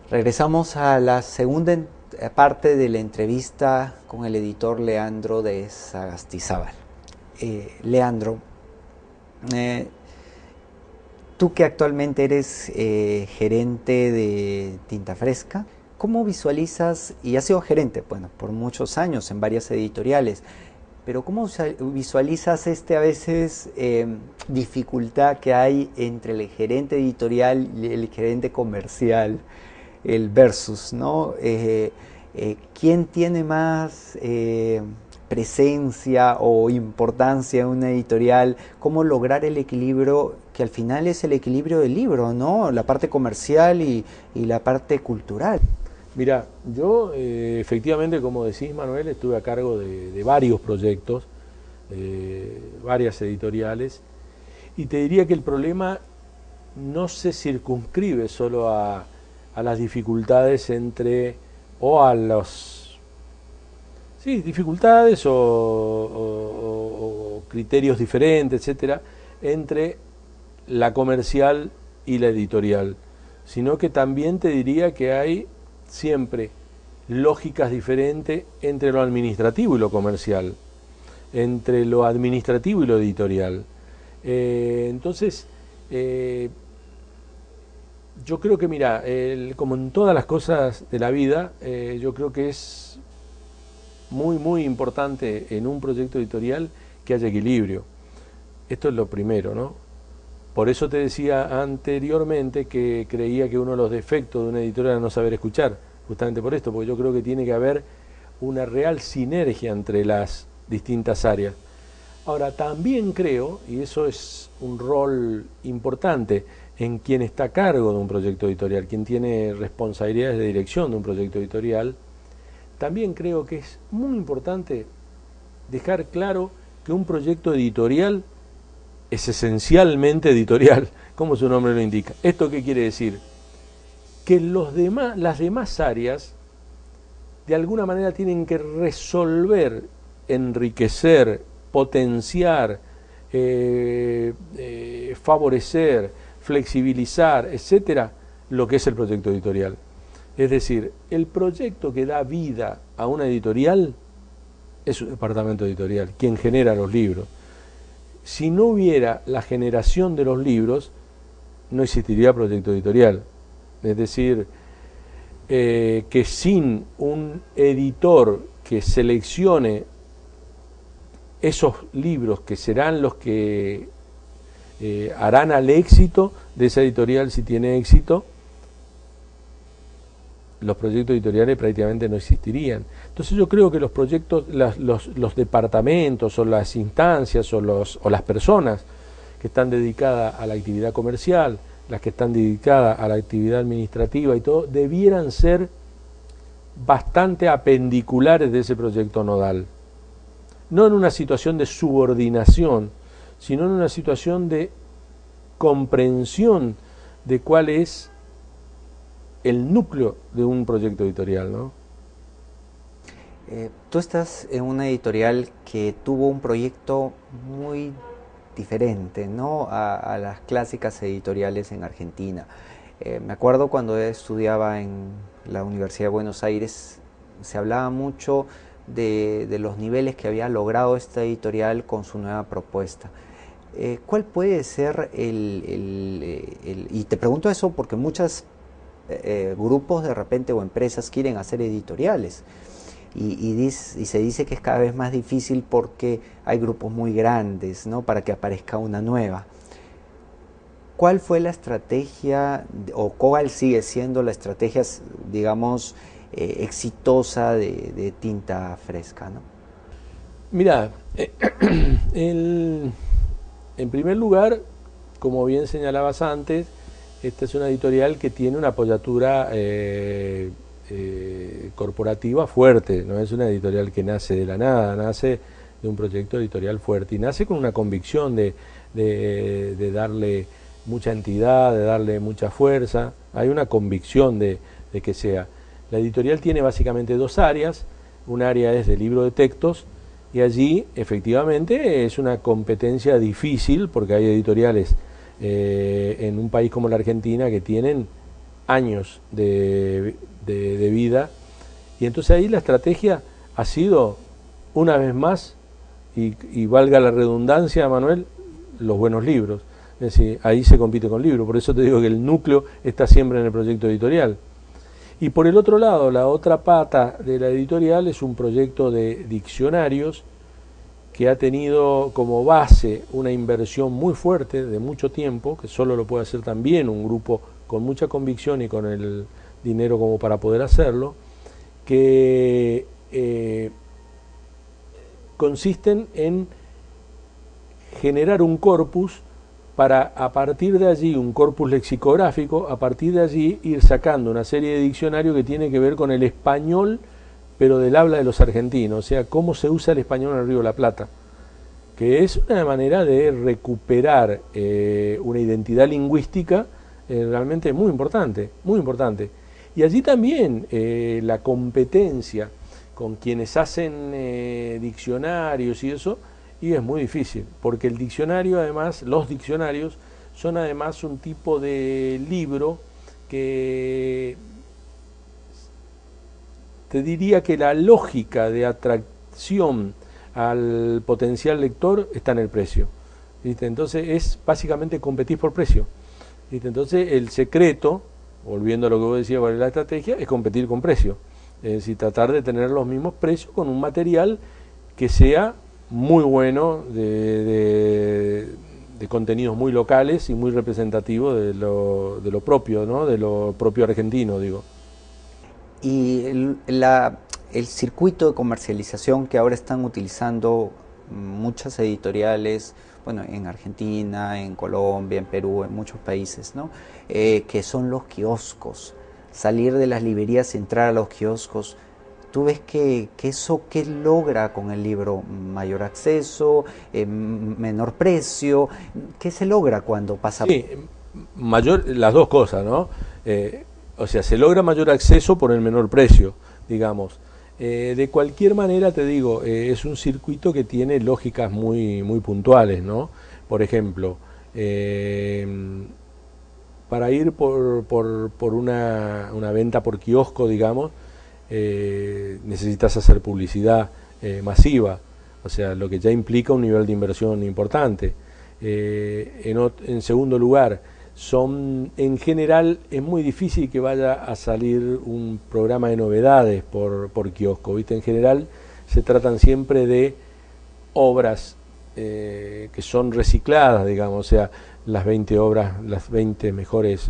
Regresamos a la segunda parte de la entrevista con el editor Leandro de Sagastizábal. Leandro, tú que actualmente eres gerente de Tinta Fresca, ¿cómo visualizas, y has sido gerente, bueno, por muchos años en varias editoriales, pero cómo visualizas a veces dificultad que hay entre el gerente editorial y el gerente comercial? El versus, ¿no? ¿Quién tiene más presencia o importancia en una editorial? ¿Cómo lograr el equilibrio, que al final es el equilibrio del libro, ¿no? La parte comercial y la parte cultural. Mira, yo efectivamente, como decís, Manuel, estuve a cargo de varios proyectos, varias editoriales, y te diría que el problema no se circunscribe solo a las dificultades o a los, sí, dificultades o criterios diferentes, etcétera, entre la comercial y la editorial, sino que también te diría que hay siempre lógicas diferentes entre lo administrativo y lo comercial, entre lo administrativo y lo editorial. Entonces, yo creo que, mira, como en todas las cosas de la vida, yo creo que es muy importante en un proyecto editorial que haya equilibrio. Esto es lo primero, ¿no? Por eso te decía anteriormente que creía que uno de los defectos de una editorial era no saber escuchar, justamente por esto, porque yo creo que tiene que haber una real sinergia entre las distintas áreas. Ahora, también creo, y eso es un rol importante en quien está a cargo de un proyecto editorial, quien tiene responsabilidades de dirección de un proyecto editorial, también creo que es muy importante dejar claro que un proyecto editorial es esencialmente editorial, como su nombre lo indica. ¿Esto qué quiere decir? Que las demás áreas de alguna manera tienen que resolver, enriquecer, potenciar, favorecer, flexibilizar, etcétera, lo que es el proyecto editorial. Es decir, el proyecto que da vida a una editorial es un departamento editorial, quien genera los libros. Si no hubiera la generación de los libros, no existiría proyecto editorial. Es decir, que sin un editor que seleccione esos libros que serán los que harán al éxito de esa editorial, si tiene éxito, los proyectos editoriales prácticamente no existirían. Entonces yo creo que los proyectos, los departamentos o las instancias o las personas que están dedicadas a la actividad comercial, las que están dedicadas a la actividad administrativa y todo, debieran ser bastante apendiculares de ese proyecto nodal. No en una situación de subordinación, sino en una situación de comprensión de cuál es el núcleo de un proyecto editorial, ¿no? Tú estás en una editorial que tuvo un proyecto muy diferente, ¿no? a las clásicas editoriales en Argentina. Me acuerdo cuando estudiaba en la Universidad de Buenos Aires, se hablaba mucho de los niveles que había logrado esta editorial con su nueva propuesta. ¿Cuál puede ser y te pregunto eso porque muchos grupos de repente o empresas quieren hacer editoriales y se dice que es cada vez más difícil porque hay grupos muy grandes, ¿no? Para que aparezca una nueva. ¿Cuál fue la estrategia o cuál sigue siendo la estrategia, digamos, exitosa de Tinta Fresca, ¿no? Mira, en primer lugar, como bien señalabas antes, esta es una editorial que tiene una apoyatura corporativa fuerte, no es una editorial que nace de la nada, nace de un proyecto editorial fuerte. Y nace con una convicción de darle mucha entidad, de darle mucha fuerza. Hay una convicción de que sea. La editorial tiene básicamente dos áreas. Un área es de libro de textos, y allí efectivamente es una competencia difícil, porque hay editoriales en un país como la Argentina que tienen años de vida, y entonces ahí la estrategia ha sido, una vez más, y valga la redundancia, Manuel, los buenos libros. Es decir, ahí se compite con libros, por eso te digo que el núcleo está siempre en el proyecto editorial. Y por el otro lado, la otra pata de la editorial es un proyecto de diccionarios que ha tenido como base una inversión muy fuerte de mucho tiempo, que solo lo puede hacer también un grupo con mucha convicción y con el dinero como para poder hacerlo, que consisten en generar un corpus para, a partir de allí, un corpus lexicográfico, a partir de allí ir sacando una serie de diccionarios que tiene que ver con el español, pero del habla de los argentinos, o sea, cómo se usa el español en el Río de la Plata, que es una manera de recuperar una identidad lingüística realmente muy importante, muy importante. Y allí también la competencia con quienes hacen diccionarios y eso, y es muy difícil, porque el diccionario además, los diccionarios son además un tipo de libro que te diría que la lógica de atracción al potencial lector está en el precio, ¿viste? Entonces es básicamente competir por precio, ¿viste? Entonces el secreto, volviendo a lo que vos decías, cuál es la estrategia, es competir con precio, es decir, tratar de tener los mismos precios con un material que sea muy bueno, de contenidos muy locales y muy representativos de lo propio, ¿no? De lo propio argentino, digo. Y el circuito de comercialización que ahora están utilizando muchas editoriales, bueno, en Argentina, en Colombia, en Perú, en muchos países, ¿no? Que son los kioscos. Salir de las librerías y entrar a los kioscos. ¿Tú ves que eso qué logra con el libro? ¿Mayor acceso? ¿Menor precio? ¿Qué se logra cuando pasa? Sí, las dos cosas, ¿no? O sea, se logra mayor acceso por el menor precio, digamos. De cualquier manera, te digo, es un circuito que tiene lógicas muy, muy puntuales, ¿no? Por ejemplo, para ir por una venta por kiosco, digamos, necesitas hacer publicidad masiva, o sea, lo que ya implica un nivel de inversión importante. En segundo lugar, en general es muy difícil que vaya a salir un programa de novedades por kiosco, ¿viste? En general se tratan siempre de obras que son recicladas, digamos, o sea, las 20 obras, las 20 mejores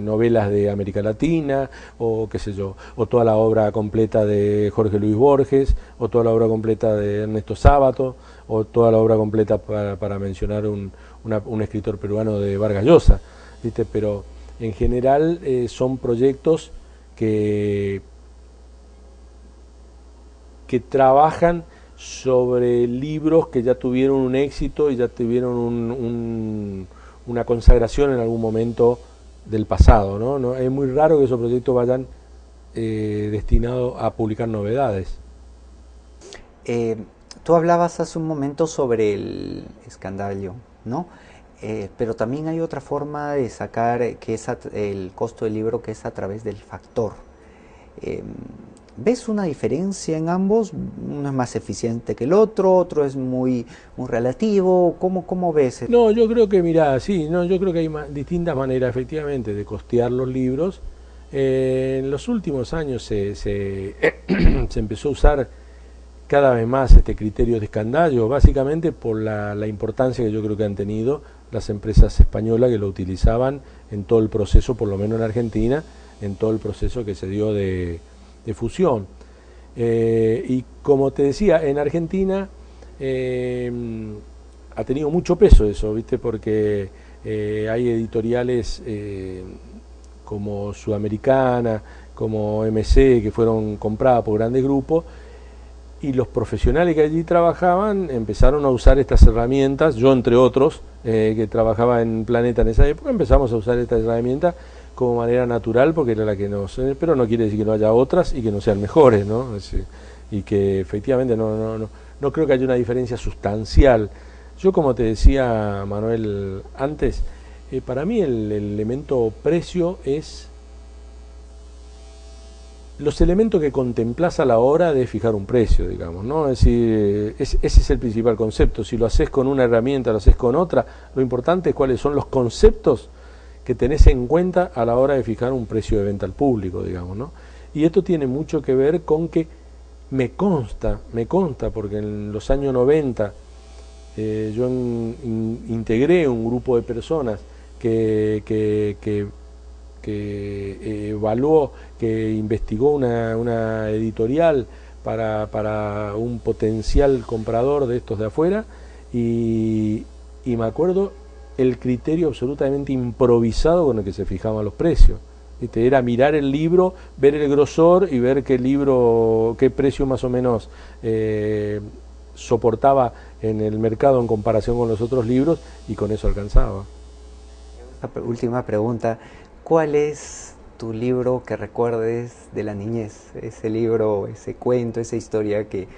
novelas de América Latina, o qué sé yo, o toda la obra completa de Jorge Luis Borges, o toda la obra completa de Ernesto Sábato, o toda la obra completa, para mencionar un escritor peruano, de Vargas Llosa, ¿viste? Pero en general son proyectos que trabajan sobre libros que ya tuvieron un éxito y ya tuvieron una consagración en algún momento del pasado, ¿no? Es muy raro que esos proyectos vayan destinados a publicar novedades. Tú hablabas hace un momento sobre el escandalio, ¿no? Pero también hay otra forma de sacar que es el costo del libro, que es a través del factor. ¿Ves una diferencia en ambos? Uno es más eficiente que el otro es muy relativo. ¿Cómo ves? No, yo creo que, mirá, sí, no, yo creo que hay distintas maneras, efectivamente, de costear los libros. En los últimos años se empezó a usar cada vez más este criterio de escandallo, básicamente por la importancia que yo creo que han tenido las empresas españolas que lo utilizaban en todo el proceso, por lo menos en Argentina, en todo el proceso que se dio de fusión. Y como te decía, en Argentina ha tenido mucho peso eso, ¿viste? Porque hay editoriales como Sudamericana, como MC, que fueron compradas por grandes grupos, y los profesionales que allí trabajaban empezaron a usar estas herramientas, yo entre otros, que trabajaba en Planeta en esa época, empezamos a usar estas herramientas como manera natural, porque era la que pero no quiere decir que no haya otras y que no sean mejores, ¿no? Y que efectivamente no creo que haya una diferencia sustancial. Yo, como te decía, Manuel, antes, para mí el elemento precio es los elementos que contemplas a la hora de fijar un precio, digamos, ¿no? Es decir, ese es el principal concepto. Si lo haces con una herramienta, lo haces con otra, lo importante es cuáles son los conceptos que tenés en cuenta a la hora de fijar un precio de venta al público, digamos, ¿no? Y esto tiene mucho que ver con que me consta, porque en los años 90 yo integré un grupo de personas que evaluó, que investigó una editorial para un potencial comprador de estos de afuera, y me acuerdo el criterio absolutamente improvisado con el que se fijaban los precios. ¿Viste? Era mirar el libro, ver el grosor y ver qué precio más o menos soportaba en el mercado en comparación con los otros libros, y con eso alcanzaba. Última pregunta, ¿cuál es tu libro que recuerdes de la niñez? Ese libro, ese cuento, esa historia que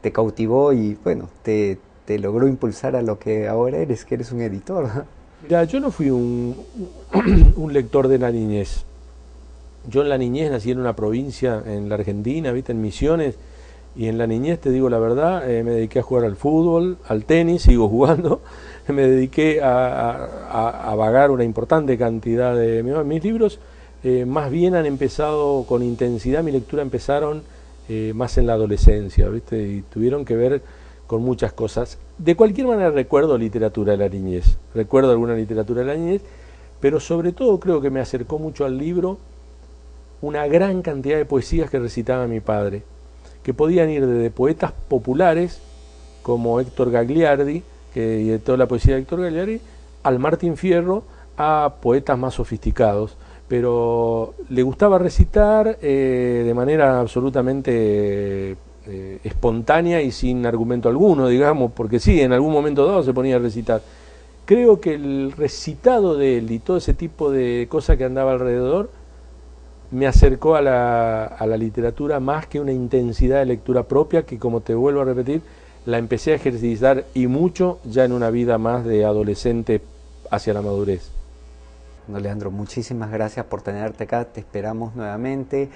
te cautivó y bueno, te logró impulsar a lo que ahora eres, que eres un editor. Mira, yo no fui un lector de la niñez. Yo en la niñez nací en una provincia en la Argentina, ¿viste? En Misiones, y en la niñez, te digo la verdad, me dediqué a jugar al fútbol, al tenis, sigo jugando, me dediqué a vagar una importante cantidad de... Mis libros más bien han empezado con intensidad, mi lectura empezaron más en la adolescencia, ¿viste? Y tuvieron que ver con muchas cosas. De cualquier manera recuerdo literatura de la niñez, recuerdo alguna literatura de la niñez, pero sobre todo creo que me acercó mucho al libro una gran cantidad de poesías que recitaba mi padre, que podían ir desde poetas populares como Héctor Gagliardi, y de toda la poesía de Héctor Gagliardi, al Martín Fierro, a poetas más sofisticados, pero le gustaba recitar de manera absolutamente espontánea y sin argumento alguno, digamos, porque sí, en algún momento dado se ponía a recitar. Creo que el recitado de él y todo ese tipo de cosas que andaba alrededor me acercó a la literatura más que una intensidad de lectura propia, que, como te vuelvo a repetir, la empecé a ejercitar y mucho ya en una vida más de adolescente hacia la madurez. No, Leandro, muchísimas gracias por tenerte acá, te esperamos nuevamente,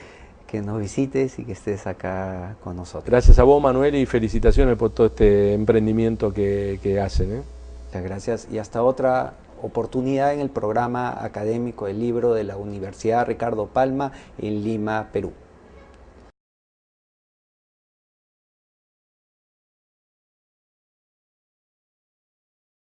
que nos visites y que estés acá con nosotros. Gracias a vos, Manuel, y felicitaciones por todo este emprendimiento que hacen. Muchas gracias, y hasta otra oportunidad en el programa académico del libro de la Universidad Ricardo Palma en Lima, Perú.